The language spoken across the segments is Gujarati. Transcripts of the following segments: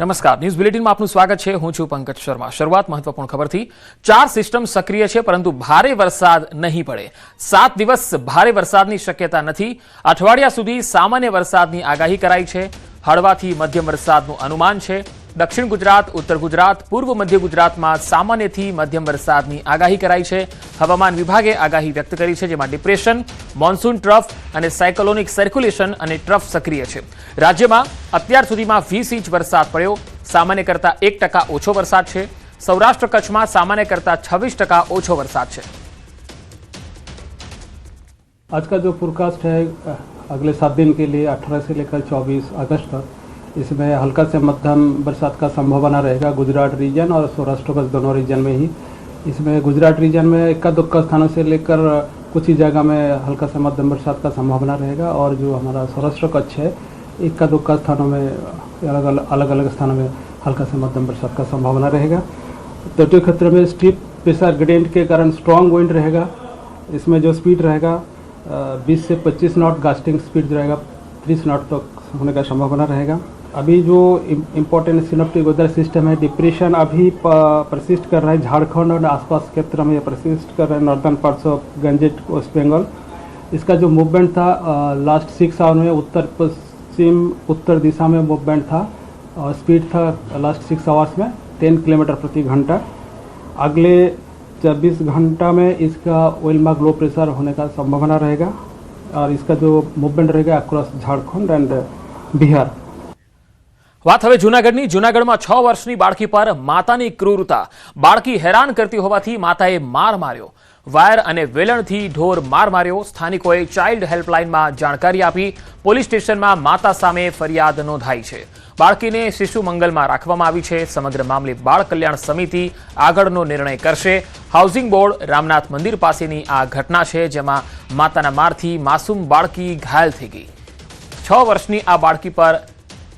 નમસ્કાર, ન્યૂઝ બુલેટિનમાં આપનું સ્વાગત છે। હું છું પંકજ શર્મા। શરૂઆત મહત્વપૂર્ણ ખબરથી। 4 સિસ્ટમ સક્રિય છે પરંતુ ભારે વરસાદ નહીં પડે। 7 દિવસ ભારે વરસાદની શક્યતા નથી। અઠવાડિયા સુધી સામાન્ય વરસાદની આગાહી કરાઈ છે। હળવાથી મધ્યમ વરસાદનું અનુમાન છે। દક્ષિણ ગુજરાત, ઉત્તર ગુજરાત, પૂર્વ મધ્ય ગુજરાતમાં સામાન્યથી મધ્યમ વરસાદની આગાહી કરાઈ છે। હવામાન વિભાગે આગાહી વ્યક્ત કરી છે, જેમાં ડિપ્રેશન, મોન્સૂન ટ્રફ અને સાયક્લોનિક સર્ક્યુલેશન અને ટ્રફ સક્રિય છે। રાજ્યમાં અત્યાર સુધીમાં 20 ઇંચ વરસાદ પડ્યો। સામાન્ય કરતાં 1% ઓછો વરસાદ છે। સૌરાષ્ટ્ર કચ્છમાં સામાન્ય કરતાં 26% ઓછો વરસાદ છે। आज का जो फोरकास्ट है अगले 7 दिन के लिए 18 से लेकर 24 अगस्त तक, इसमें हल्का से मध्यम बरसात का संभावना रहेगा गुजरात रीजन और सौराष्ट्र कच्छ दोनों रीजन में ही। इसमें गुजरात रीजन में इक्का दुक्का स्थानों से लेकर कुछ ही जगह में हल्का से मध्यम बरसात का संभावना रहेगा और जो हमारा सौराष्ट्र कच्छ है इक्का दुक्का स्थानों में अलग अलग स्थानों में हल्का से मध्यम बरसात का संभावना रहेगा। तटीय क्षेत्र में स्टीप प्रेशर ग्रेडियंट के कारण स्ट्रॉन्ग विंड रहेगा। इसमें जो स्पीड रहेगा 20 से 25 नॉट गास्टिंग स्पीड रहेगा, 30 नॉट तक होने का संभावना रहेगा। अभी जो इम्पोर्टेंट सिनेप्टिक वेदर सिस्टम है, डिप्रेशन अभी परसिस्ट कर रहा है झारखंड और आसपास क्षेत्र में परसिस्ट कर रहा है, northern parts of Gangetic West Bengal. इसका जो मूवमेंट था लास्ट 6 आवर में उत्तर पश्चिम उत्तर दिशा में मूवमेंट था और स्पीड था लास्ट 6 आवर्स में 10 किलोमीटर प्रति घंटा। अगले 24 घंटा में इसका ओइलमार्क लो प्रेशर होने का संभावना रहेगा और इसका जो मूवमेंट रहेगा अक्रॉस झारखंड एंड बिहार। વાત હવે જૂનાગઢની। જૂનાગઢમાં 6 વર્ષની બાળકી પર માતાની ક્રૂરતા। બાળકી હેરાન કરતી હોવાથી માતાએ માર માર્યો। વાયર અને વેલણથી ઢોર માર માર્યો। સ્થાનિકોએ ચાઇલ્ડ હેલ્પલાઇનમાં જાણકારી આપી। પોલીસ સ્ટેશનમાં માતા સામે ફરિયાદ નોંધાઈ છે। બાળકીને શિશુ મંગલમાં રાખવામાં આવી છે। સમગ્ર મામલે બાળ કલ્યાણ સમિતિ આગળનો નિર્ણય કરશે। હાઉસિંગ બોર્ડ રામનાથ મંદિર પાસેની આ ઘટના છે, જેમાં માતાના મારથી માસૂમ બાળકી ઘાયલ થઈ ગઈ। 6 વર્ષની આ બાળકી પર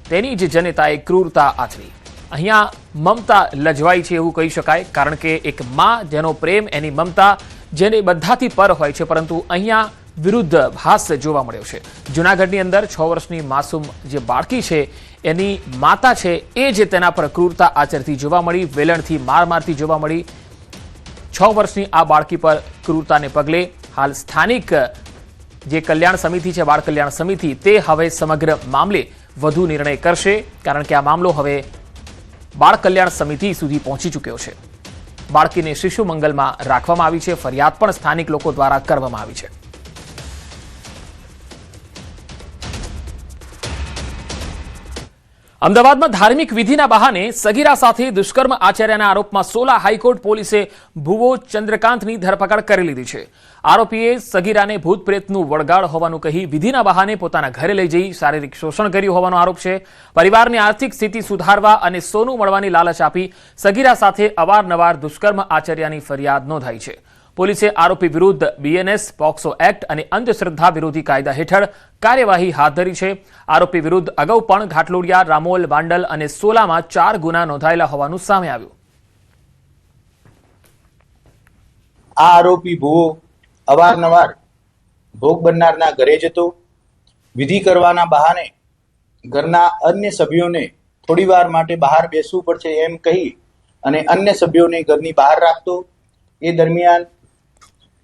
તેની જ જનતાએ ક્રૂરતા આચરી। અહીંયા મમતા લજવાઈ છે એવું કહી શકાય, કારણ કે એક માં જેનો પ્રેમ, એની મમતા જેને બધાથી પર હોય છે, પરંતુ અહીંયા વિરુદ્ધ ભાસ જોવા મળ્યો છે। જૂનાગઢની અંદર 6 વર્ષની માસૂમ જે બાળકી છે એની માતા છે એ જે તેના પર ક્રૂરતા આચરતી જોવા મળી, વેલણથી માર મારતી જોવા મળી। 6 વર્ષની આ બાળકી પર ક્રૂરતાને પગલે હાલ સ્થાનિક જે કલ્યાણ સમિતિ છે, બાળ કલ્યાણ સમિતિ, તે હવે સમગ્ર મામલે વધુ નિર્ણય કરશે, કારણ કે આ મામલો હવે બાળ કલ્યાણ સમિતિ સુધી પહોંચી ચૂક્યો છે। બાળકીને શિશુ મંગલમાં રાખવામાં આવી છે। ફરિયાદ પણ સ્થાનિક લોકો દ્વારા કરવામાં આવી છે। અમદાવાદમાં ધાર્મિક વિધિના બહાને સગીરા સાથે દુષ્કર્મ આચર્યાના આરોપમાં સોલા હાઈકોર્ટ પોલીસે ભુવો ચંદ્રકાંતની ધરપકડ કરી લીધી છે। આરોપીએ સગીરાને ભૂત પ્રેતનું વળગાડ હોવાનું કહી વિધિના બહાને પોતાના ઘરે લઈ જઈ શારીરિક શોષણ કર્યું હોવાનો આરોપ છે। પરિવારની આર્થિક સ્થિતિ સુધારવા અને સોનું મળવાની લાલચ આપી સગીરા સાથે અવારનવાર દુષ્કર્મ આચર્યાની ફરિયાદ નોંધાઈ છે। પોલીસે આરોપી વિરુદ્ધ બીએનએસ, પોક્સો એક્ટ અને અંધશ્રદ્ધા વિરોધી કાયદા હેઠળ કાર્યવાહી હાથ ધરી છે। આરોપી વિરુદ્ધ અગાઉ પણ ઘાટલોડિયા, રામોલ, વાંડલ અને સોલામાં 4 ગુના નોંધાયેલા હોવાનું સામે આવ્યું। આ આરોપી ભુવો અવારનવાર ભોગ બનનારના ઘરે જતો, વિધિ કરવાના બહાને ઘરના અન્ય સભ્યોને થોડીવાર માટે બહાર બેસવું પડશે એમ કહી અને અન્ય સભ્યોને ઘરની બહાર રાખતો। એ દરમિયાન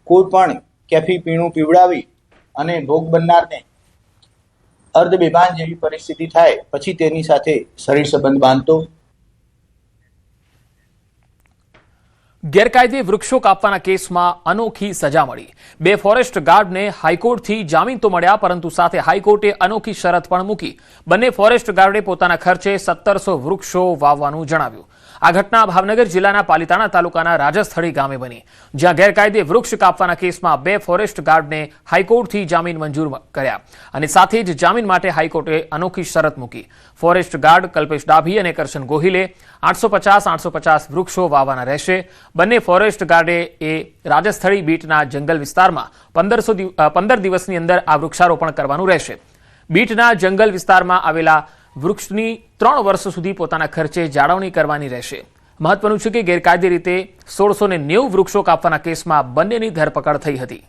કોઈ પણ કેફી પીણું પીવડાવી અને ભોગ બનનારને અર્ધ બેભાન જેવી પરિસ્થિતિ થાય પછી તેની સાથે શરીર સંબંધ બાંધતો। ગેરકાયદે વૃક્ષો કાપવાના કેસમાં અનોખી સજા મળી। 2 ફોરેસ્ટ ગાર્ડને હાઈકોર્ટથી જામીન તો મળ્યા, પરંતુ સાથે હાઈકોર્ટે અનોખી શરત પણ મૂકી। બંને ફોરેસ્ટ ગાર્ડે પોતાના ખર્ચે 1700 વૃક્ષો વાવવાનું જણાવ્યું। આ ઘટના ભાવનગર જિલ્લાના પાલિતાણા તાલુકાના રાજસ્થળી ગામે બની, જ્યાં ગેરકાયદે વૃક્ષ કાપવાના કેસમાં 2 ફોરેસ્ટ ગાર્ડને હાઈકોર્ટથી જામીન મંજૂર કર્યા અને સાથે જ જામીન માટે હાઈકોર્ટે અનોખી શરત મૂકી। ફોરેસ્ટ ગાર્ડ કલ્પેશ ડાભી અને કરશન ગોહિલે 850 વૃક્ષો વાવવાના રહેશે। બંને ફોરેસ્ટ ગાર્ડે એ રાજસ્થળી બીટના જંગલ વિસ્તારમાં 15 દિવસની અંદર આ વૃક્ષારોપણ કરવાનું રહેશે। બીટના જંગલ વિસ્તારમાં આવેલા વૃક્ષની 3 વર્ષ સુધી પોતાના ખર્ચે જાળવણી કરવાની રહેશે। મહત્વનું છે કે ગેરકાયદે રીતે 1690 વૃક્ષો કાપવાના કેસમાં બંનેની ધરપકડ થઈ હતી।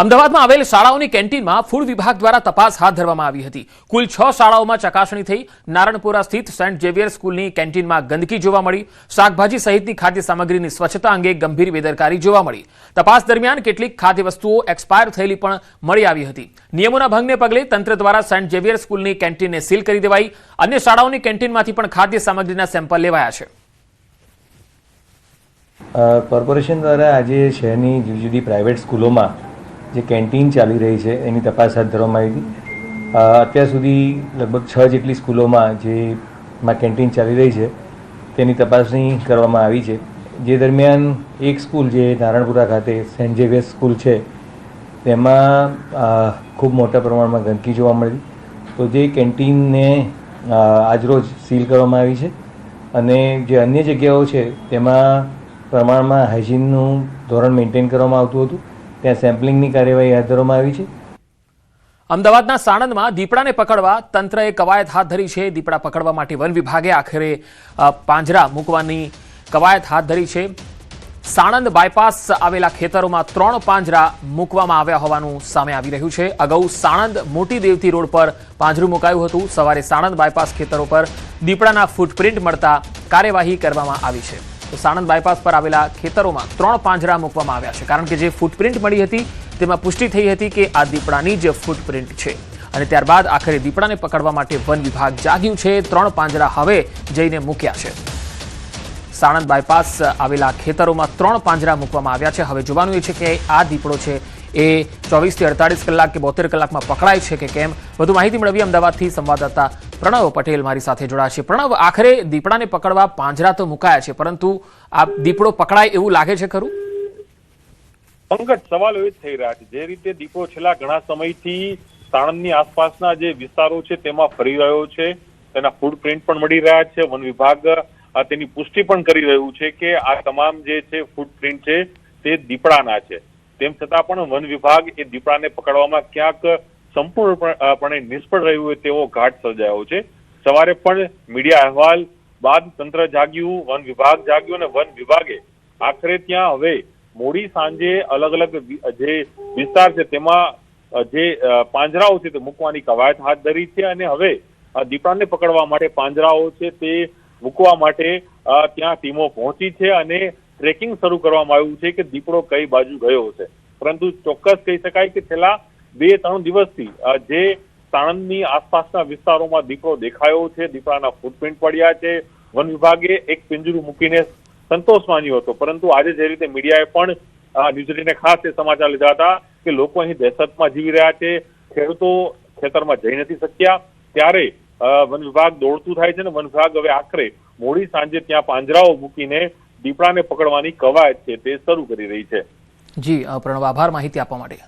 અમદાવાદમાં આવેલ શાળાઓની કેન્ટીનમાં ફૂડ વિભાગ દ્વારા તપાસ હાથ ધરવામાં આવી હતી. કુલ 6 શાળાઓમાં ચકાસણી થઈ. નારણપુરા સ્થિત સેન્ટ ઝેવિયર સ્કૂલની કેન્ટીનમાં ગંદકી જોવા મળી. શાકભાજી સહિતની ખાદ્ય સામગ્રીની સ્વચ્છતા અંગે ગંભીર બેદરકારી જોવા મળી. તપાસ દરમિયાન કેટલીક ખાદ્ય વસ્તુઓ એક્સપાયર થયેલી પણ મળી આવી હતી. નિયમોના ભંગને પગલે તંત્ર દ્વારા સેન્ટ ઝેવિયર સ્કૂલની કેન્ટીનને સીલ કરી દેવાઈ. અન્ય શાળાઓની કેન્ટીનમાંથી પણ ખાદ્ય સામગ્રીના સેમ્પલ લેવાયા છે. કોર્પોરેશન દ્વારા આજે શહેરની જુદી જુદી પ્રાઇવેટ સ્કૂલોમાં જે કેન્ટીન ચાલી રહી છે એની તપાસ હાથ ધરવામાં આવી હતી. અત્યાર સુધી લગભગ 6 જેટલી સ્કૂલોમાં જેમાં કેન્ટીન ચાલી રહી છે તેની તપાસણી કરવામાં આવી છે. જે દરમિયાન એક સ્કૂલ જે નારણપુરા ખાતે સેન્ટ ઝેવિયર સ્કૂલ છે તેમાં ખૂબ મોટા પ્રમાણમાં ગંદકી જોવા મળી. તો જે કેન્ટીનને આજરોજ સીલ કરવામાં આવી છે અને જે અન્ય જગ્યાઓ છે તેમાં પ્રમાણમાં હાઇજીનનું ધોરણ મેન્ટેન કરવામાં આવતું હતું. ત્યાં સેમ્પલિંગની કાર્યવાહી હાથ ધરવામાં આવી છે. અમદાવાદના સાણંદમાં દીપડાને પકડવા તંત્રએ કવાયત હાથ ધરી છે. દીપડા પકડવા માટે વન વિભાગે આખરે પાંજરા મૂકવાની કવાયત હાથ ધરી છે. સાણંદ બાયપાસ આવેલા ખેતરોમાં 3 પાંજરા મૂકવામાં આવ્યા હોવાનું સામે આવી રહ્યું છે. અગાઉ સાણંદ મોટી દેવતી રોડ પર પાંજરું મુકાયું હતું. સવારે સાણંદ બાયપાસ ખેતરો પર દીપડાના ફૂટપ્રિન્ટ મળતા કાર્યવાહી કરવામાં આવી છે. તો સાણંદ બાયપાસ પર આવેલા ખેતરોમાં 3 પાંજરા મૂકવામાં આવ્યા છે, કારણ કે જે ફૂટપ્રિન્ટ મળી હતી તેમાં પુષ્ટિ થઈ હતી કે આ દીપડાની જ ફૂટપ્રિન્ટ છે. અને ત્યારબાદ આખરે દીપડાને પકડવા માટે વન વિભાગ જાગ્યું છે. 3 પાંજરા હવે જઈને મૂક્યા છે. સાણંદ બાયપાસ આવેલા ખેતરોમાં 3 પાંજરા મૂકવામાં આવ્યા છે. હવે જોવાનું એ છે કે આ દીપડો છે એ 24 થી 48 કલાક કે 72 કલાકમાં પકડાય છે કે કેમ. વધુ માહિતી મેળવી અમદાવાદથી સંવાદદાતા પ્રણવ પટેલ મારી સાથે જોડાયા છે. પ્રણવ, આખરે દીપડાને પકડવા પાંજરા તો મુકાયા છે, પરંતુ આ દીપડો પકડાય એવું લાગે છે ખરું? પંકજ, સવાલ એ જ થઈ રહ્યા છે. જે રીતે દીપડો છેલ્લા ઘણા સમયથી સાણંદની આસપાસના જે વિસ્તારો છે તેમાં ફરી રહ્યો છે, તેના ફૂટપ્રિન્ટ પણ મળી રહ્યા છે. વન વિભાગ તેની પુષ્ટિ પણ કરી રહ્યું છે કે આ તમામ જે છે ફૂટપ્રિન્ટ છે તે દીપડાના છે. તેમ છતાં પણ વન વિભાગ એ દીપડાને પકડવામાં ક્યાંક સંપૂર્ણપણે નિષ્ફળ રહ્યું હોય તેવો ઘાટ સર્જાયો છે. સવારે પણ મીડિયા અહેવાલ બાદ તંત્ર જાગ્યું, વન વિભાગ જાગ્યું અને વન વિભાગે આખરે ત્યાં હવે મોડી સાંજે અલગ અલગ જે વિસ્તાર છે તેમાં જે પાંજરાઓ છે તે મૂકવાની કવાયત હાથ ધરી છે અને હવે દીપડાને પકડવા માટે પાંજરાઓ છે તે મૂકવા માટે ત્યાં ટીમો પહોંચી છે અને ટ્રેકિંગ શરૂ કરવામાં આવ્યું છે કે દીપડો કઈ બાજુ ગયો છે. પરંતુ ચોક્કસ કહી શકાય કે છેલ્લા 2-3 દિવસથી જે સાણંદની આસપાસના વિસ્તારોમાં દીપડો દેખાયો છે, દીપડાના ફૂટપ્રિન્ટ પડ્યા છે. વન વિભાગે એક પિંજરું મૂકીને સંતોષ માન્યો હતો, પરંતુ આજે જે રીતે મીડિયાએ પણ ન્યૂઝ ખાસ એ સમાચાર લીધા હતા કે લોકો અહીં દહેશતમાં જીવી રહ્યા છે, ખેડૂતો ખેતરમાં જઈ નથી શક્યા, ત્યારે વન વિભાગ દોડતું થાય છે અને વન વિભાગ હવે આખરે મોડી સાંજે ત્યાં પાંજરાઓ મૂકીને દીપડાને પકડવાની કવાયત છે તે શરૂ કરી રહી છે. જી પ્રણવ, આભાર માહિતી આપવા માટે.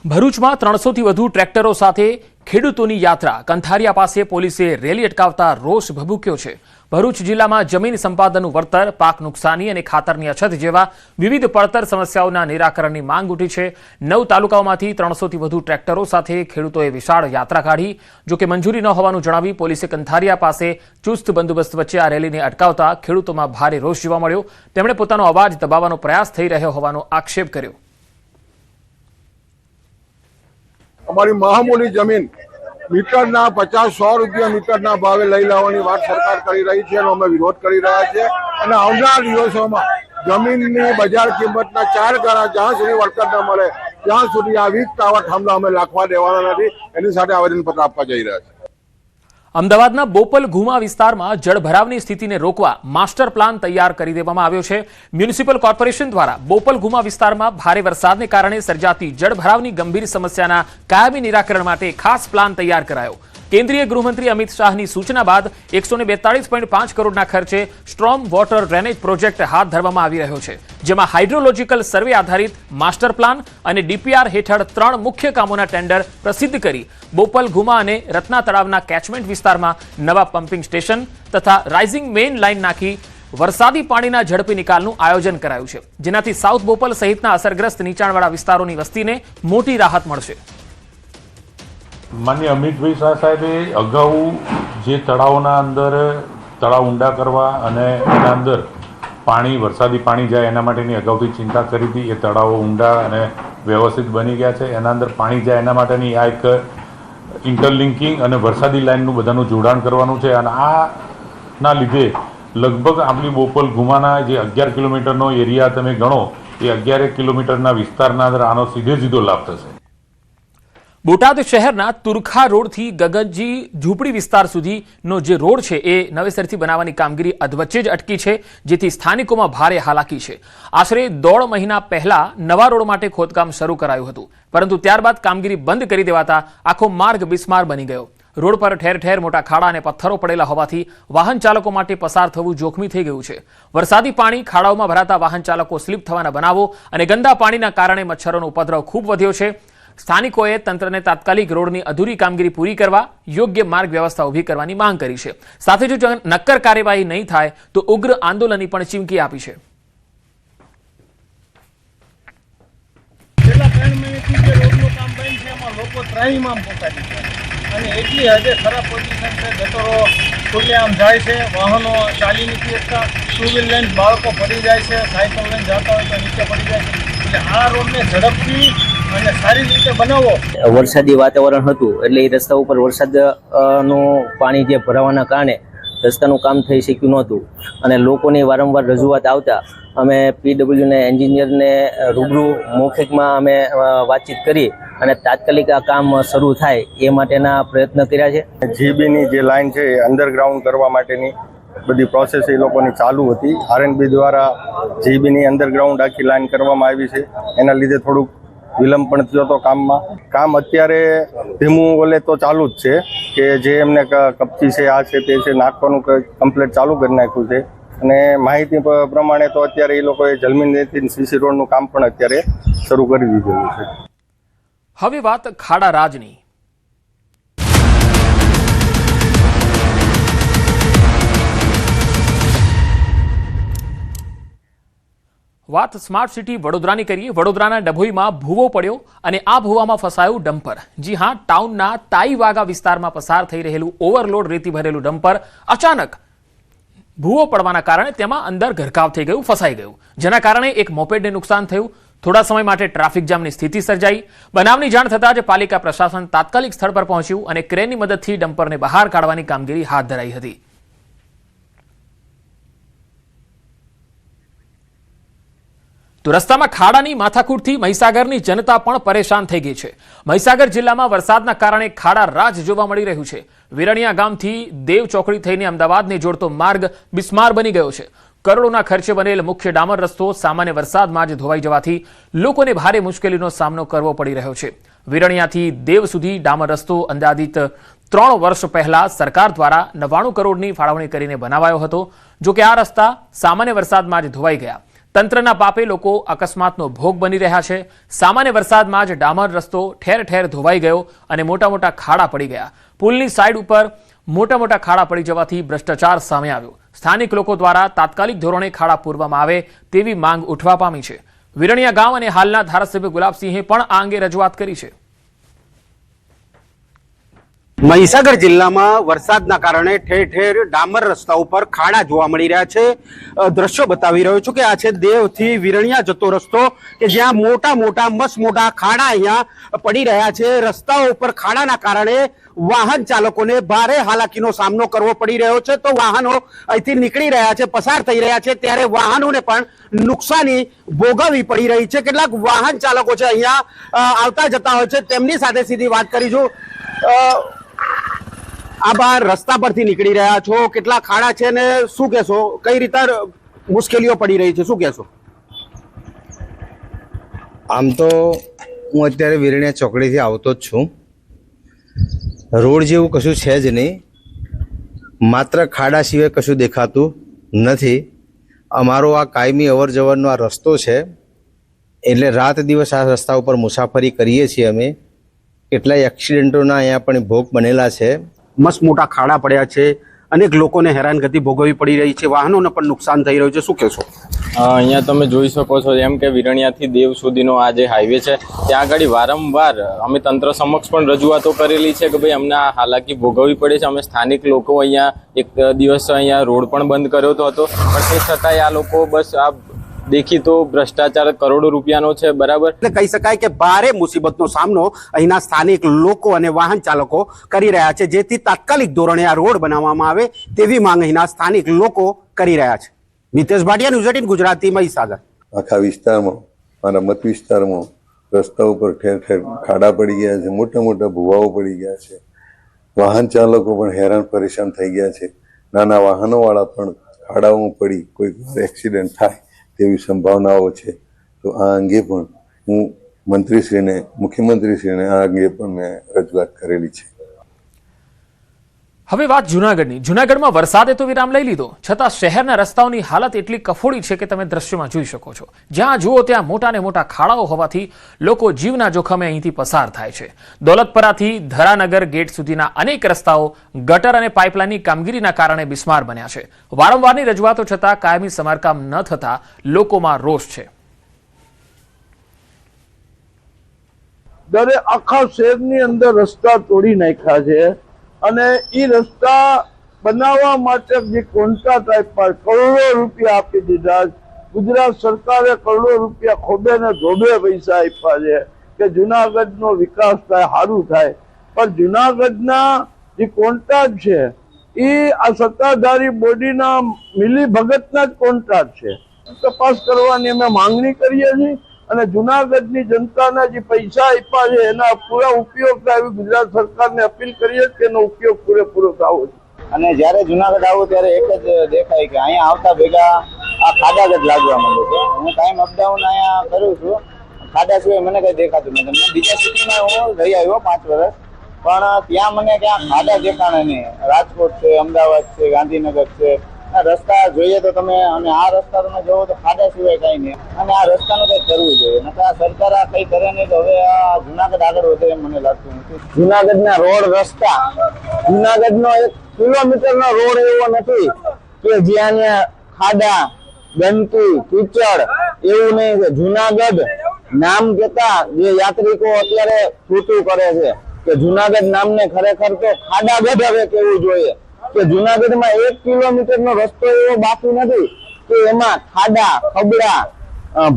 ભરૂચમાં 300 થી વધુ ટ્રેક્ટરો સાથે ખેડૂતોની યાત્રા. કંથારિયા પાસે પોલીસે રેલી અટકાવતા રોષ ભભૂક્યો છે. ભરૂચ જિલ્લામાં જમીન સંપાદનનું વળતર, પાક નુકસાની અને ખાતરની અછત જેવા વિવિધ પડતર સમસ્યાઓના નિરાકરણની માંગ ઉઠી છે. 9 તાલુકાઓમાંથી 300 થી વધુ ટ્રેક્ટરો સાથે ખેડૂતોએ વિશાળ યાત્રા કાઢી. જોકે મંજૂરી ન હોવાનું જણાવી પોલીસે કંથારિયા પાસે ચુસ્ત બંદોબસ્ત વચ્ચે આ રેલીને અટકાવતા ખેડૂતોમાં ભારે રોષ જોવા મળ્યો. તેમણે પોતાનો અવાજ દબાવવાનો પ્રયાસ થઈ રહ્યો હોવાનો આક્ષેપ કર્યો. અમારી મહામૂલી જમીન મીટરના 50-100 રૂપિયા મીટરના ભાવે લઈ લાવવાની વાત સરકાર કરી રહી છે અને અમે વિરોધ કરી રહ્યા છીએ. અને આવનાર દિવસોમાં જમીનની બજાર કિંમતના 4 ગણા જ્યાં સુધી વળતર ન મળે ત્યાં સુધી આ વીજ ટાવર થાંભલા અમે લાખવા દેવાના નથી. એની સાથે આવેદનપત્ર આપવા જઈ રહ્યા છે. અમદાવાદના બોપલ ઘુમા વિસ્તારમાં જળભરાવની સ્થિતિને રોકવા માસ્ટર પ્લાન તૈયાર કરી દેવામાં આવ્યો છે. મ્યુનિસિપલ કોર્પોરેશન દ્વારા બોપલ ઘુમા વિસ્તારમાં ભારે વરસાદને કારણે સર્જાતી જળભરાવની ગંભીર સમસ્યાના કાયમી નિરાકરણ માટે ખાસ પ્લાન તૈયાર કરાયો. કેન્દ્રીય ગૃહમંત્રી અમિત શાહની સૂચના બાદ 142.5 કરોડના ખર્ચે સ્ટ્રોમ વોટર ડ્રેનેજ પ્રોજેક્ટ હાથ ધરવામાં આવી રહ્યો છે, જેમાં હાઇડ્રોલોજીકલ સર્વે આધારિત માસ્ટર પ્લાન અને ડીપીઆર હેઠળ 3 મુખ્ય કામોના ટેન્ડર પ્રસિદ્ધ કરી બોપલ ઘુમા અને રત્ના તળાવના કેચમેન્ટ વિસ્તારમાં નવા પમ્પિંગ સ્ટેશન તથા રાઇઝિંગ મેઇન લાઇન નાખી વરસાદી પાણીના ઝડપી નિકાલનું આયોજન કરાયું છે, જેનાથી સાઉથ બોપલ સહિતના અસરગ્રસ્ત નીચાણવાળા વિસ્તારોની વસ્તીને મોટી રાહત મળશે. માનનીય અમિતભાઈ શાહ સાહેબે અગાઉ જે તળાવના અંદર તળાવ ઊંડા કરવા અને એના અંદર પાણી વરસાદી પાણી જાય એના માટેની અગાઉથી ચિંતા કરી હતી. એ તળાવો ઊંડા અને વ્યવસ્થિત બની ગયા છે. એના અંદર પાણી જાય એના માટેની આ એક ઇન્ટરલિંકિંગ અને વરસાદી લાઇનનું બધાનું જોડાણ કરવાનું છે. અને આના લીધે લગભગ આપણી બોપલ ગુમાના જે 11 કિલોમીટરનો એરિયા તમે ગણો એ 11 કિલોમીટરના વિસ્તારના અંદર આનો સીધો લાભ થશે. બોટાદ શહેરના તુરખા રોડથી ગગનજી ઝૂંપડી વિસ્તાર સુધીનો જે રોડ છે એ નવેસરથી બનાવવાની કામગીરી અધવચ્ચે જ અટકી છે, જેથી સ્થાનિકોમાં ભારે હાલાકી છે. આશરે 1.5 મહિના પહેલા નવા રોડ માટે ખોદકામ શરૂ કરાયું હતું, પરંતુ ત્યારબાદ કામગીરી બંધ કરી દેવાતા આખો માર્ગ બિસ્માર બની ગયો. રોડ પર ઠેર ઠેર મોટા ખાડા અને પથ્થરો પડેલા હોવાથી વાહન ચાલકો માટે પસાર થવું જોખમી થઈ ગયું છે. વરસાદી પાણી ખાડાઓમાં ભરાતા વાહન ચાલકો સ્લીપ થવાના બનાવો અને ગંદા પાણીના કારણે મચ્છરોનો ઉપદ્રવ ખૂબ વધ્યો છે. સ્થાનિકોએ તંત્રને તાત્કાલિક રોડની અધૂરી કામગીરી પૂરી કરવા યોગ્ય માર્ગ વ્યવસ્થા ઊભી કરવાની માંગ કરી છે. સાથે જો નક્કર કાર્યવાહી નહીં થાય તો ઉગ્ર આંદોલનની પણ ચીમકી આપી છે. છેલ્લા 3 મહિનાથી જે રોડનું કામ બંધ છે એમાં લોકો ત્રાહીમામ પોકારી છે અને એટલી હદે ખરાબ પોઝિશન છે. ગટરો ખુલ્લેઆમ જાય છે, વાહનો ચાલી નથી શકતા, ટુ વ્હીલ લઈને બાળકો પડી જાય છે, સાયકલ લઈને જતા હોય તો નીચે પડી જાય છે. એટલે આ રોડને ઝડપથી અને સારી રીતે બનાવો. વરસાદી વાતાવરણ હતું એટલે એ રસ્તા ઉપર વરસાદનું પાણી જે ભરાવાના કારણે રસ્તાનું કામ થઈ શક્યું નહોતું અને લોકોની વારંવાર રજૂઆત આવતા અમે પીડબ્લ્યુના એન્જિનિયરને રૂબરૂ મૌખિકમાં અમે વાતચીત કરી અને તાત્કાલિક આ કામ શરૂ થાય એ માટેના પ્રયત્ન કર્યા છે. જીબીની જે લાઇન છે એ અંડરગ્રાઉન્ડ કરવા માટેની બધી પ્રોસેસ એ લોકોની ચાલુ હતી. આરએનબી દ્વારા જીબીની અંડરગ્રાઉન્ડ આખી લાઇન કરવામાં આવી છે. એના લીધે થોડુંક વિલંબ પણ થયો હતો કામમાં. કામ અત્યારે ધીમું ઓલે તો ચાલુ જ છે કે જે એમને કપચી છે, આ છે, તે છે, નાખવાનું કમ્પ્લીટ ચાલુ કરી નાખ્યું છે. અને માહિતી પ્રમાણે તો અત્યારે એ લોકોએ જલમીનથી સીસી રોડનું કામ પણ અત્યારે શરૂ કરી દીધેલું છે. હવે વાત ખાડા રાજની. વાત સ્માર્ટ સિટી વડોદરાની કરીએ. વડોદરાના ડભોઈમાં ભૂવો પડ્યો અને આ ભૂવામાં ફસાયું ડમ્પર. જી હા, ટાઉનના તાઈવાગા વિસ્તારમાં પસાર થઈ રહેલું ઓવરલોડ રેતી ભરેલું ડમ્પર અચાનક ભૂવો પડવાના કારણે તેમાં અંદર ઘરકાવ થઈ ગયું, ફસાઈ ગયું, જેના કારણે એક મોપેડને નુકસાન થયું. થોડા સમય માટે ટ્રાફિક જામની સ્થિતિ સર્જાઈ. બનાવની જાણ થતાં જ પાલિકા પ્રશાસન તાત્કાલિક સ્થળ પર પહોંચ્યું અને ક્રેનની મદદથી ડમ્પરને બહાર કાઢવાની કામગીરી હાથ ધરાઈ હતી. તો રસ્તામાં ખાડાની માથાકૂટથી મહીસાગરની જનતા પણ પરેશાન થઈ ગઈ છે. મહીસાગર જિલ્લામાં વરસાદના કારણે ખાડા રાજ જોવા મળી રહ્યું છે. વિરણિયા ગામથી દેવ ચોકડી થઈને અમદાવાદને જોડતો માર્ગ બિસ્માર બની ગયો છે. કરોડોના ખર્ચે બનેલ મુખ્ય ડામર રસ્તો સામાન્ય વરસાદમાં જ ધોવાઈ જવાથી લોકોને ભારે મુશ્કેલીનો સામનો કરવો પડી રહ્યો છે. વિરણિયાથી દેવ સુધી ડામર રસ્તો અંદાજિત 3 વર્ષ પહેલા સરકાર દ્વારા 99 કરોડની ફાળવણી કરીને બનાવાયો હતો. જોકે આ રસ્તા સામાન્ય વરસાદમાં જ ધોવાઈ ગયા. તંત્રના પાપે લોકો અકસ્માતનો ભોગ બની રહ્યા છે. સામાન્ય વરસાદમાં જ ડામર રસ્તો ઠેર ઠેર ધોવાઈ ગયો અને મોટા મોટા ખાડા પડી ગયા. પુલની સાઈડ ઉપર મોટા મોટા ખાડા પડી જવાથી ભ્રષ્ટાચાર સામે આવ્યો. સ્થાનિક લોકો દ્વારા તાત્કાલિક ધોરણે ખાડા પૂરવામાં આવે તેવી માંગ ઉઠવા પામી છે. વિરણિયા ગામ અને હાલના ધારાસભ્ય ગુલાબસિંહે પણ આ અંગે રજૂઆત કરી છે. મહીસાગર જિલ્લામાં વરસાદના કારણે ઠેર ઠેર ડામર રસ્તા ઉપર ખાડા જોવા મળી રહ્યા છે. દ્રશ્યો બતાવી રહ્યો છું કે આ છે દેવથી વિરણિયા જતો રસ્તો કે જ્યાં મોટા મોટા મસ્ત મોટા ખાડા અહીંયા પડી રહ્યા છે. રસ્તાઓ ઉપર ખાડાના કારણે વાહન ચાલકોને ભારે હાલાકીનો સામનો કરવો પડી રહ્યો છે. તો વાહનો અહીંથી નીકળી રહ્યા છે, પસાર થઈ રહ્યા છે, ત્યારે વાહનોને પણ નુકસાની ભોગવવી પડી રહી છે. કેટલાક વાહન ચાલકો છે અહીંયા આવતા જતા હોય છે, તેમની સાથે સીધી વાત કરીશું. આ બહાર રસ્તા પરથી નીકળી રહ્યા છો, કેટલા ખાડા છે ને શું કહેશો, કઈ રીતે મુશ્કેલીઓ પડી રહી છે, શું કહેશો? આમ તો હું અત્યારે વિરણિયા ચોકડીથી આવતો જ છું. રોડ જેવું કશું છે જ નહીં, માત્ર ખાડા સિવાય કશું દેખાતું નથી. અમારો આ કાયમી અવર જવરનો આ રસ્તો છે એટલે રાત દિવસ આ રસ્તા ઉપર મુસાફરી કરીએ છીએ અમે. કેટલાય એક્સિડન્ટોના અહીંયા પણ ભોગ બનેલા છે. મસ્ત મોટા ખાડા પડ્યા છે, અનેક લોકોને હેરાનગતિ ભોગવવી પડી રહી છે, વાહનોને પણ નુકસાન થઈ રહ્યું છે, શું કહેશો? અહીંયા તમે જોઈ શકો છો એમ કે વિરણિયાથી દેવ સુધીનો આ જે હાઈવે છે ત્યાં આગળ વારંવાર અમે તંત્ર સમક્ષ પણ રજૂઆતો કરેલી છે કે ભાઈ અમને આ હાલાકી ભોગવવી પડે છે. અમે સ્થાનિક લોકો અહીંયા એક દિવસ અહીંયા રોડ પણ બંધ કર્યો હતો, પણ તે છતાંય આ લોકો બસ આ દેખીતો ભ્રષ્ટાચાર કરોડો રૂપિયાનો છે, બરાબર. એટલે કહી શકાય કે ભારે મુસીબતનો સામનો અહીંના સ્થાનિક લોકો અને વાહન ચાલકો કરી રહ્યા છે, જેથી તાત્કાલિક ધોરણે આ રોડ બનાવવામાં આવે તેવી માંગ અહીંના સ્થાનિક લોકો કરી રહ્યા છે. નિતેશ ભાટિયા, ન્યૂઝ 18 ગુજરાતી, મહીસાગર. આખા વિસ્તારમાં, મારા મત વિસ્તારમાં રસ્તા ઉપર ઠેર ઠેર ખાડા પડી ગયા છે, મોટા મોટા ભૂવાઓ પડી ગયા છે, વાહન ચાલકો પણ હેરાન પરેશાન થઈ ગયા છે, નાના વાહનોવાળા પણ ખાડાઓમાં પડી કોઈ એક્સિડન્ટ થાય તેવી સંભાવનાઓ છે. તો આ અંગે પણ હું મંત્રીશ્રીને, મુખ્યમંત્રીશ્રીને આ અંગે પણ મેં રજૂઆત કરેલી છે. હવે વાત જૂનાગઢની. જૂનાગઢમાં વરસાદે તો વિરામ લઈ લીધો, છતાં શહેરના રસ્તાઓની હાલત એટલી કફોડી છે કે તમે દ્રશ્યમાં જોઈ શકો છો. જ્યાં જુઓ ત્યાં મોટા ને મોટા ખાડાઓ હોવાથી લોકો જીવના જોખમે અહીંથી પસાર થાય છે. દોલતપરાથી ધરાનગર ગેટ સુધીના અનેક રસ્તાઓ ગટર અને પાઇપલાઇનની કામગીરીના કારણે બિસ્માર બન્યા છે. વારંવારની રજૂઆતો છતાં કાયમી સમારકામ ન થતા લોકોમાં રોષ છે. દરેક આખા શહેરની અંદર રસ્તા તોડી નાખ્યા છે અને એ રસ્તા બનાવવા માટે જે કોન્ટ્રાક્ટ આપ્યા કરોડો રૂપિયા આપી દીધા. ગુજરાત સરકારે કરોડો રૂપિયા ખોબે ને ધોબે પૈસા આપ્યા છે કે જુનાગઢનો વિકાસ થાય, સારું થાય. પણ જુનાગઢના જે કોન્ટ્રાક્ટ છે એ આ સત્તાધારી બોડીના મિલી ભગતના જ કોન્ટ્રાક્ટ છે. તપાસ કરવાની અમે માંગણી કરીએ છીએ અને જુનાગઢની જનતાના જે પૈસા આપ્યા છે એના પૂરા ઉપયોગ થાય એવી ગુજરાત સરકારને અપીલ કરીએ કે એનો ઉપયોગ પૂરેપૂરો થવો છે. અને જ્યારે જુનાગઢ આવું ત્યારે એક જ દેખાય કે અહીંયા આવતા ભેગા આ ખાડા જ લાગવા માંડે છે. હું કાયમ અપડાઉન અહીંયા કરું છું, ખાડા સિવાય મને કઈ દેખાતું નથી. મેં બીજા સિટીમાં હું રહી આવ્યો 5 વર્ષ, પણ ત્યાં મને ક્યાં ખાડા દેખાણા નહીં. રાજકોટ છે, અમદાવાદ છે, ગાંધીનગર છે, રસ્તા જોઈએ તો તમે, અને આ રસ્તા તમે જોવો તો ખાડા સિવાય કઈ નહીં. અને આ રસ્તાનું કઈ કરવું જોઈએ, નકર આ સરકાર આ કઈ કરે નહીં તો હવે આ જુનાગઢ આગળ વધે એમ મને લાગતું નથી. જુનાગઢના રોડ રસ્તા, જુનાગઢનો 1 કિલોમીટરનો રોડ એવો નથી કે જ્યાં ખાડા, ગંદકી, કીચડ એવું નહીં. જુનાગઢ નામ કેતા જે યાત્રિકો અત્યારે છૂટું કરે છે કે જુનાગઢ નામને ખરેખર તો ખાડાગઢ હવે કેવું જોઈએ કે જુનાગઢમાં 1 કિલોમીટરનો રસ્તો એવો બાકી નથી કે એમાં ખાડા, ખબડા,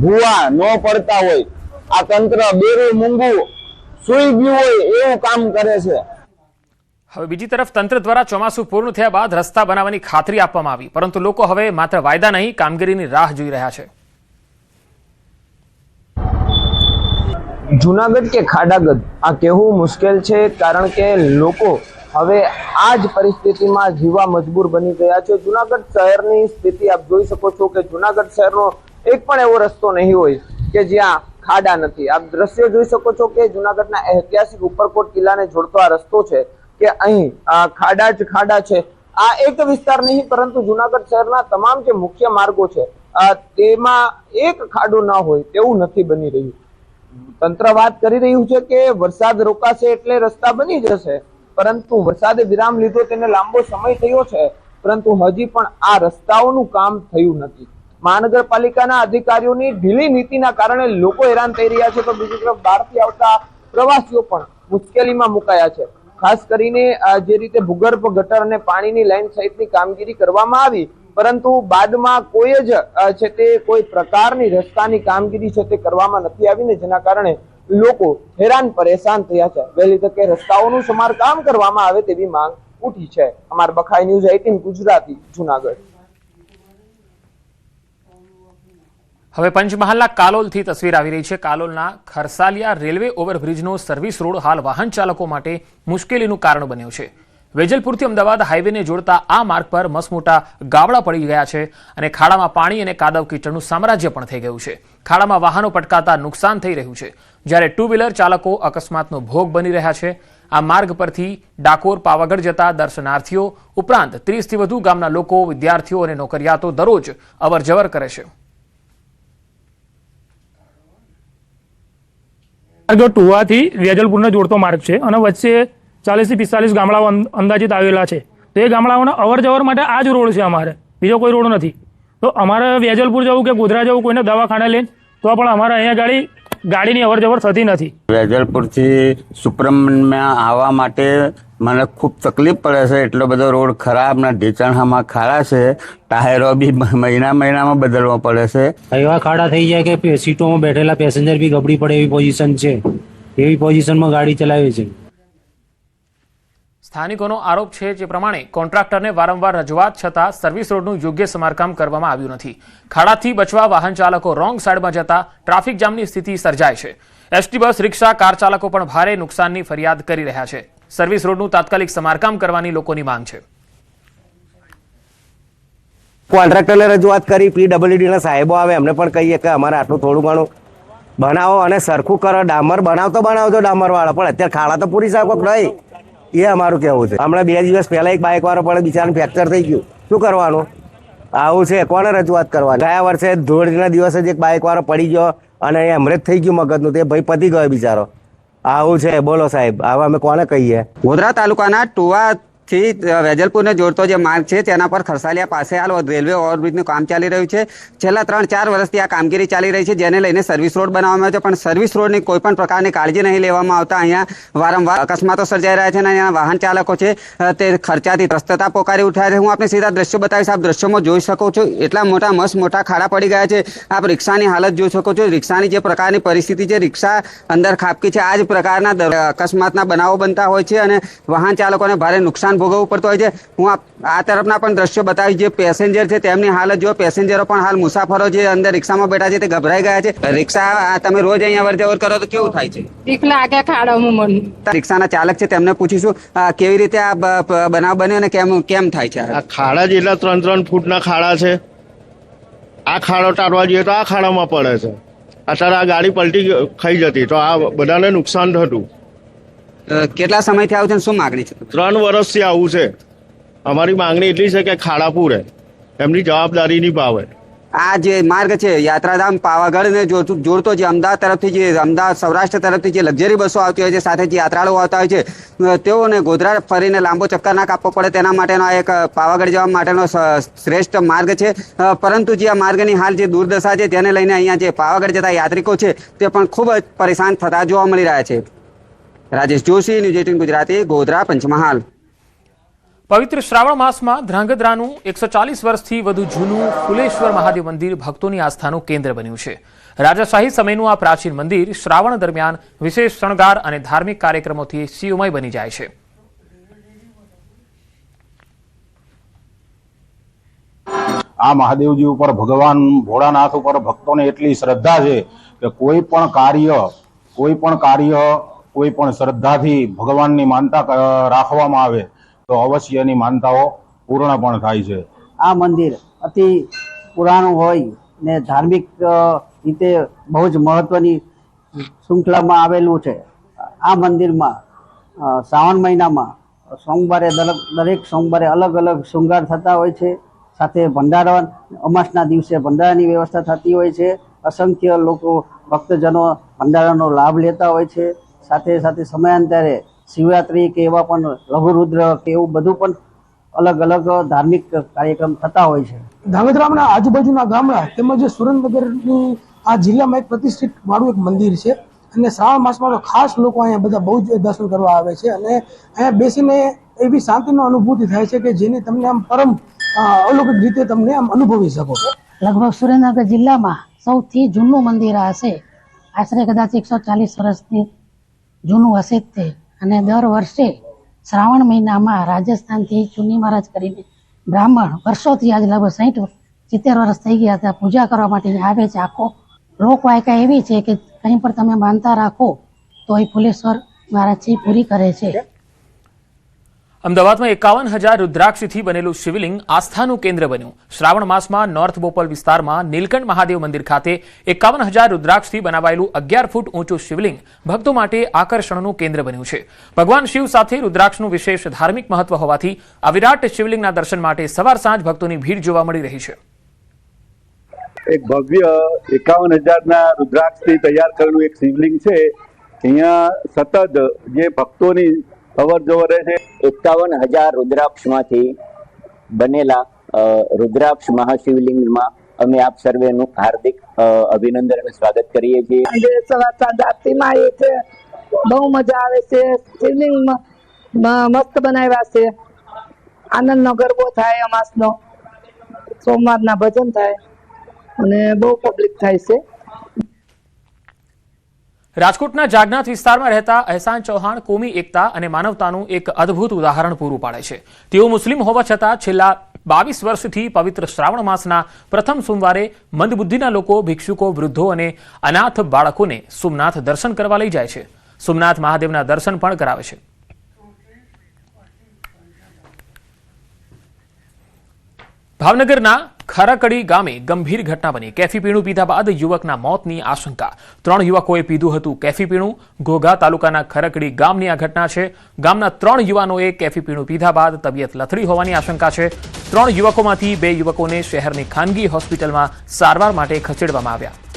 ભૂવા ન પડતા હોય. આ તંત્ર બેરું મૂંગું સુઈ ગયું હોય એવું કામ કરે છે. હવે બીજી તરફ તંત્ર દ્વારા ચોમાસું પૂર્ણ થયા બાદ રસ્તા બનાવવાની ખાતરી આપવામાં આવી, પરંતુ લોકો હવે માત્ર વાયદા નહીં કામગીરીની રાહ જોઈ રહ્યા છે. જુનાગઢ કે ખાડાગઢ આ કહેવું મુશ્કેલ છે, કારણ કે લોકો હવે આ જ પરિસ્થિતિમાં જીવવા મજબૂર બની ગયા છે. જુનાગઢ શહેરની સ્થિતિ આપ જોઈ શકો છો કે જુનાગઢ શહેરનો એક પણ એવો રસ્તો નહીં હોય કે જ્યાં ખાડા નથી. આપ દ્રશ્ય જોઈ શકો છો કે જુનાગઢના ઐતિહાસિક ઉપરકોટ કિલ્લાને જોડતો આ રસ્તો છે કે અહીં ખાડા જ ખાડા છે. આ એક વિસ્તાર નહીં, પરંતુ જુનાગઢ શહેરના તમામ જે મુખ્ય માર્ગો છે તેમાં એક ખાડો ન હોય તેવું નથી બની રહ્યું. તંત્ર વાત કરી રહ્યું છે કે વરસાદ રોકાશે એટલે રસ્તા બની જશે, પરંતુ વરસાદે વિરામ લીધો, તેને લાંબો સમય થયો છે, પરંતુ હજી પણ આ રસ્તાઓનું કામ થયું નથી. મહાનગરપાલિકાના અધિકારીઓની ઢીલી નીતિના કારણે લોકો હેરાન થઈ રહ્યા છે, તો બીજી તરફ બહારથી આવતા પ્રવાસીઓ પણ મુશ્કેલીમાં મુકાયા છે. ખાસ કરીને જે રીતે ભૂગર્ભ ગટર અને પાણીની લાઈન સહિતની કામગીરી કરવામાં આવી, પરંતુ બાદમાં કોઈ જ છે તે કોઈ પ્રકારની રસ્તાની કામગીરી છે તે કરવામાં નથી આવીને જેના કારણે લોકો હેરાન પરેશાન થયા છે. વહેલી તકે રસ્તાઓનું સમારકામ કરવામાં આવે તેવી માંગ ઉઠી છે. અમારા બખાઈ ન્યૂઝ 18 ગુજરાતી, જુનાગઢ. હવે પંચમહાલના કાલોલથી તસવીર આવી રહી છે. કાલોલના ખરસાલિયા રેલવે ઓવરબ્રિજનો સર્વિસ રોડ હાલ વાહન ચાલકો માટે મુશ્કેલીનું કારણ બન્યો છે. વેજલપુરથી અમદાવાદ હાઈવેને જોડતા આ માર્ગ પર મસમોટા ગાબડા પડી ગયા છે અને ખાડામાં પાણી અને કાદવ કીચડનું સામ્રાજ્ય પણ થઈ ગયું છે. ખાડામાં વાહનો પટકાતા નુકસાન થઈ રહ્યું છે, જ્યારે 2 વ્હીલર ચાલકો અકસ્માતનો ભોગ બની રહ્યા છે. આ માર્ગ પરથી ડાકોર, પાવાગઢ જતા દર્શનાર્થીઓ ઉપરાંત 30 થી વધુ ગામના લોકો, વિદ્યાર્થીઓ અને નોકરિયાતો દરરોજ અવરજવર કરે છે. માર્ગ ટુવાથી વેજલપુરને જોડતો માર્ગ છે અને વચ્ચે 40 થી 45 ગામડાઓ અંદાજિત આવેલા છે. તો એ ગામડાઓના અવર જવર માટે આ જ રોડ છે, અમારે બીજો કોઈ રોડ નથી. તો અમારે વેજલપુર જવું કે ગોધરા જવું, કોઈને દવાખાને લઈને તો પણ અમારે અહીંયા ગાડીની અવર જવર થતી નથી. વેજલપુરથી સુપ્રમણ્યમાં આવવા માટે મને ખૂબ તકલીફ પડે છે. એટલો બધો રોડ ખરાબ ને ઢીચણમાં ખાડા છે, ટાયરો બી મહિનામાં બદલવા પડે છે. એવા ખાડા થઈ જાય કે સીટોમાં બેઠેલા પેસેન્જર બી ગબડી પડે એવી પોઝિશન છે. એવી પોઝિશનમાં ગાડી ચલાવે છે. સ્થાનિકોનો આરોપ છે જે પ્રમાણે કોન્ટ્રાક્ટરને વારંવાર રજૂઆત છતાં સર્વિસ રોડનું યોગ્ય સમારકામ કરવામાં આવ્યું નથી. ખાડાથી બચવા વાહન ચાલકો રોંગ સાઈડમાં જતા ટ્રાફિક જામની સ્થિતિ સર્જાય છે. એસટી બસ, રિક્ષા, કાર ચાલકો પણ ભારે નુકસાનની ફરિયાદ કરી રહ્યા છે. સર્વિસ રોડનું તાત્કાલિક સમારકામ કરવાની લોકોની માંગ છે. કોન્ટ્રાક્ટરને રજૂઆત કરી, PWDના સાહેબો આવે એમને પણ કહીએ કે અમારે આટલું થોડું ઘણું બનાવો અને સરખું કરો. ડામર બનાવતો ડામરવાળા, પણ અત્યારે ખાડા તો પૂરી શકો નહીં, એ અમારું કહેવું છે. હમણાં 2 દિવસ પહેલા એક બાઇક વાળો પણ બિચારાને ફ્રેક્ચર થઈ ગયું. શું કરવાનું? આવું છે, કોને રજૂઆત કરવાની? ગયા વર્ષે ધૂળના દિવસે જ એક બાઇક વાળો પડી ગયો અને હેમરેજ થઈ ગયું મગજનું, તે ભાઈ પતી ગયો બિચારો. આવું છે, બોલો સાહેબ, હવે અમે કોને કહીએ? ગોધરા તાલુકાના ટુવાથી વેજલપુરને જોડતો જે માર્ગ છે તેના પર ખરસાલિયા પાસે હાલ રેલવે ઓવરબ્રિજનું કામ ચાલી રહ્યું છે. છેલ્લા 3-4 વર્ષથી આ કામગીરી ચાલી રહી છે, જેને લઈને સર્વિસ રોડ બનાવવામાં આવ્યો છે, પણ સર્વિસ રોડની કોઈ પણ પ્રકારની કાળજી નહીં લેવામાં આવતા અહીંયા વારંવાર અકસ્માતો સર્જાઈ રહ્યા છે અને અહીંયા વાહન ચાલકો છે તે ખર્ચાથી ત્રસ્તતા પોકારી ઉઠ્યા છે. હું આપને સીધા દ્રશ્યો બતાવીશ. આપ દ્રશ્યોમાં જોઈ શકો છો, એટલા મોટા ખાડા પડી ગયા છે. આપ રિક્ષાની હાલત જોઈ શકો છો. રિક્ષાની જે પ્રકારની પરિસ્થિતિ છે, રિક્ષા અંદર ખાબકી છે. આ જ પ્રકારના અકસ્માતના બનાવો બનતા હોય છે અને વાહન ચાલકોને ભારે નુકસાન ભોગવવું પડતું હોય છે. હું આ તરફના પણ દ્રશ્યો બતાવીશ. જે પેસેન્જર છે તેમની હાલત જો. પેસેન્જરો પણ હાલ મુસાફરો જે અંદર રિક્ષામાં બેઠા છે તે ગભરાઈ ગયા છે. રિક્ષા તમે રોજ અહીંયા અવર-જવર કરો તો કેવું થાય છે? રિક્ષાના ચાલક છે તેમને પૂછીશું કેવી રીતે આ બનાવ બન્યો અને કેમ થાય છે? આ ખાડા જેટલા 3-3 ફૂટના ખાડા છે. આ ખાડો ટાળવા જઈએ તો આ ખાડામાં પડે છે. અત્યારે આ ગાડી પલટી ખાઈ જતી તો આ બધાને નુકસાન થતું. કેટલા સમયથી આવું છે, શું માંગણી છે? 3 વર્ષથી આવું છે. અમારી માંગણી એટલી છે કે ખાડા પૂરે, એમની જવાબદારી નિભાવે. આ જે માર્ગ છે યાત્રાધામ પાવાગઢને જોડતો જે અમદાવાદ તરફથી જે અમદાવાદ સૌરાષ્ટ્ર તરફથી જે લક્ઝરી બસો આવતી હોય છે, સાથે જે યાત્રાળુઓ આવતા હોય છે, તેઓને ગોધરા ફરીને લાંબો ચક્કર ના કાપવો પડે તેના માટેનો આ એક પાવાગઢ જવા માટેનો શ્રેષ્ઠ માર્ગ છે. પરંતુ જે આ માર્ગની હાલ જે દુર્દશા છે તેને લઈને અહીંયા જે પાવાગઢ જતા યાત્રિકો છે તે પણ ખૂબ જ પરેશાન થતા જોવા મળી રહ્યા છે. રાજેશ જોશી, ન્યૂઝ 18 ગુજરાતી, ગોધરા, પંચમહાલ. પવિત્ર શ્રાવણ માસમાં ધ્રાંગધ્રાનું 140 વર્ષથી વધુ જૂનું ફુલેશ્વર મહાદેવ મંદિર ભક્તોની આસ્થાનું કેન્દ્ર બન્યું છે. રાજાશાહી સમયનું આ પ્રાચીન મંદિર શ્રાવણ દરમિયાન વિશેષ શણગાર અને ધાર્મિક કાર્યક્રમોથી શિવમય બની જાય છે. આ મહાદેવજી ઉપર, ભગવાન ભોળાનાથ ઉપર ભક્તોને એટલી શ્રદ્ધા છે કે કોઈ પણ શ્રદ્ધાથી ભગવાનની માનતા રાખવામાં આવે તો અવશ્ય એની માનતાઓ પૂર્ણ પણ થાય છે. આ મંદિર અતિ પુરાણું હોય ને ધાર્મિક રીતે બહુ જ મહત્વની શૃંખલામાં આવેલું છે. આ મંદિરમાં શ્રાવણ મહિનામાં સોમવારે દરેક સોમવારે અલગ અલગ શૃંગાર થતા હોય છે. સાથે ભંડારા, અમાસના દિવસે ભંડારાની વ્યવસ્થા થતી હોય છે. અસંખ્ય લોકો, ભક્તજનો ભંડારાનો લાભ લેતા હોય છે. સાથે સાથે સમયાંતરે શિવરાત્રી કે એવા પણ લઘુરુદ્ર કે એવું બધું પણ અલગ અલગ ધાર્મિક કાર્યક્રમ થતા હોય છે. ધ્રાંગધ્રાના આજુબાજુના ગામડા તેમજ સુરેન્દ્રનગરની આ જિલ્લામાં એક પ્રતિષ્ઠિત મારું એક મંદિર છે અને શ્રાવણ માસમાં તો ખાસ લોકો અહીંયા બધા બહુ જ દર્શન કરવા આવે છે અને અહીંયા બેસીને એવી શાંતિનો અનુભૂતિ થાય છે કે જેની તમને આમ પરમ અલૌકિક રીતે તમને આમ અનુભવી શકો. લગભગ સુરેન્દ્રનગર જિલ્લામાં સૌથી જૂનું મંદિર આ છે. આશરે કદાચ 140 વર્ષથી જૂનું હશે જ તે. અને દર વર્ષે શ્રાવણ મહિનામાં રાજસ્થાનથી ચુની મહારાજ કરીને બ્રાહ્મણ વર્ષોથી આજ લગભગ 60-70 વર્ષ થઈ ગયા હતા પૂજા કરવા માટે આવે છે. આખો લોકવાયકા એવી છે કે કંઈ પણ તમે માનતા રાખો તો એ ફુલેશ્વર મહારાજજી પૂરી કરે છે. અમદાવાદમાં 51,000 રુદ્રાક્ષથી બનેલું શિવલિંગ આસ્થાનું કેન્દ્ર બન્યું. શ્રાવણ માસમાં નોર્થ બોપલ વિસ્તારમાં નીલકંઠ મહાદેવ મંદિર ખાતે 51,000 રુદ્રાક્ષથી બનાવાયેલું 11 ફૂટ ઊંચું શિવલિંગ ભક્તો માટે આકર્ષણનું કેન્દ્ર બન્યું છે. ભગવાન શિવ સાથે રુદ્રાક્ષનું વિશેષ ધાર્મિક મહત્વ હોવાથી આ વિરાટ શિવલિંગના દર્શન માટે સવાર સાંજ ભક્તોની ભીડ જોવા મળી રહી છે. એક ભવ્ય 51,000ના રુદ્રાક્ષથી તૈયાર કરેલું એક શિવલિંગ છે. અહીંયા સતત જે ભક્તોની અવર જવર રહે છે 51,000 રુદ્રાક્ષમાંથી બનેલા રુદ્રાક્ષ મહાશિવલિંગમાં અમે આપ સર્વેનું હાર્દિક અભિનંદન અને સ્વાગત કરીએ છીએ. સવાર સાંજ આરતીમાં એ છે, બહુ મજા આવે છે. શિવલિંગ મસ્ત બનાવ્યા છે. આનંદનો ગરબો થાય, અમાસનો સોમવારના ભજન થાય અને બહુ પબ્લિક થાય છે. રાજકોટના જાગનાથ વિસ્તારમાં રહેતા અહેસાન ચૌહાણ કોમી એકતા અને માનવતાનું એક અદ્ભુત ઉદાહરણ પૂરું પાડે છે. તેઓ મુસ્લિમ હોવા છતાં છેલ્લા 22 વર્ષથી પવિત્ર શ્રાવણ માસના પ્રથમ સોમવારે મંદબુદ્ધિના લોકો, ભિક્ષુકો, વૃદ્ધો અને અનાથ બાળકોને સોમનાથ દર્શન કરવા લઈ જાય છે. સોમનાથ મહાદેવના દર્શન પણ કરાવે છે. ભાવનગરના ખરાકડી ગામે ગંભીર ઘટના બની. કેફી પીણું પીધા બાદ યુવકના મોતની આશંકા. 3 યુવકોએ પીધું હતું કેફી પીણું. ઘોઘા તાલુકાના ખરકડી ગામની આ ઘટના છે. ગામના 3 યુવાનોએ કેફી પીણું પીધા બાદ તબિયત લથડી હોવાની આશંકા છે. 3 યુવકોમાંથી 2 યુવકોને શહેરની ખાનગી હોસ્પિટલમાં સારવાર માટે ખસેડવામાં આવ્યા.